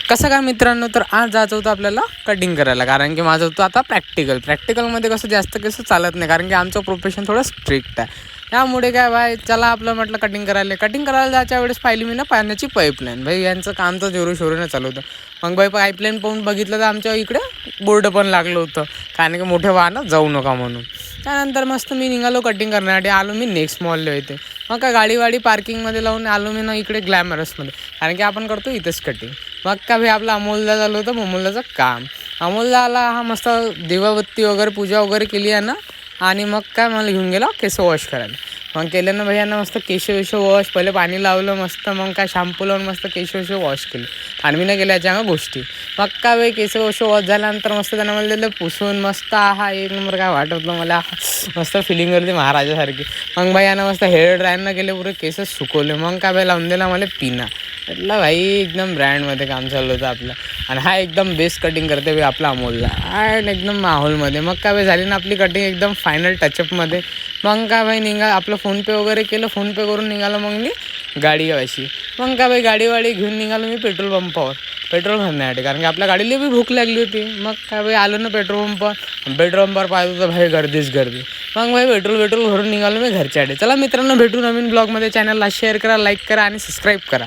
कसं काय मित्रांनो, तर आज जायचं होतं आपल्याला कटिंग करायला, कारण की माझं होतं आता प्रॅक्टिकलमध्ये कसं जास्त कसं चालत नाही, कारण की आमचं प्रोफेशन थोडं स्ट्रिक्ट आहे. त्यामुळे काय भाई चला आपलं म्हटलं कटिंग करायला जायच्या वेळेस पाहिली मी ना पाण्याची पाईपलाईन. भाई यांचं काम तर जोरू चालू होतं. मग भाई पाईपलाईन पाहून बघितलं तर आमच्या इकडे बोर्ड पण लागलं होतं, कारण की मोठे वाहनं जाऊ नका म्हणून. त्यानंतर मस्त मी निघालो कटिंग करण्यासाठी. आलो मी नेक्स्ट मॉलला येते. मग काय गाडी पार्किंगमध्ये लावून आलो मी ना इकडे ग्लॅमरसमध्ये, कारण की आपण करतो इथेच कटिंग. मग का भाई आपला अमोलदा झालं होतं अमोलदाचं काम. अमोलदाला हा मस्त दिवाबत्ती वगैरे पूजा वगैरे केली आहे ना, आणि मग काय मला घेऊन गेला केस वॉश करायला. मग केलं ना भैयानं मस्त केश वॉश, पहिले पाणी लावलं मस्त, मग काय शॅम्पू लावून मस्त केश वॉश केले. आणि मी नाही केल्या याच्या गोष्टी. मग काय भाई केस वॉश झाल्यानंतर मस्त त्यांना मला दिलं पुसून मस्त. हा एक नंबर काय वाटत मला मस्त फिलिंग करते महाराजासारखी. मग भाई यानं मस्त हेअर ड्रायरनं केले, पुरे केसच सुकवले. मग काय भाई लावून दिला मला पिना. म्हटलं भाई एकदम ब्रँडमध्ये काम चाललं होतं आपलं. आणि हा एकदम बेस्ट कटिंग करते भाई आपला अमोलला, आणि एकदम माहोलमध्ये. मग काय भाई झाली ना आपली कटिंग एकदम फायनल टचअपमध्ये. मग काय भाई आपलं फोनपे वगैरे केलं, फोनपे करून निघालो मग मी गाडीवाशी. मग काय भाई गाडीवाडी घेऊन निघालो मी पेट्रोल पेट्रोल भरण्यासाठी, कारण की आपल्या गाडीला बी भूक लागली होती. मग काय भाई आलो ना पेट्रोल पंपावर पाहिजे तर भाई गर्दी. मग भाई पेट्रोल भरून निघालो मी घरच्यासाठी. चला मित्रांनो, भेटू नवीन ब्लॉगमध्ये. चॅनलला शेअर करा, लाईक करा आणि सबस्क्राईब करा.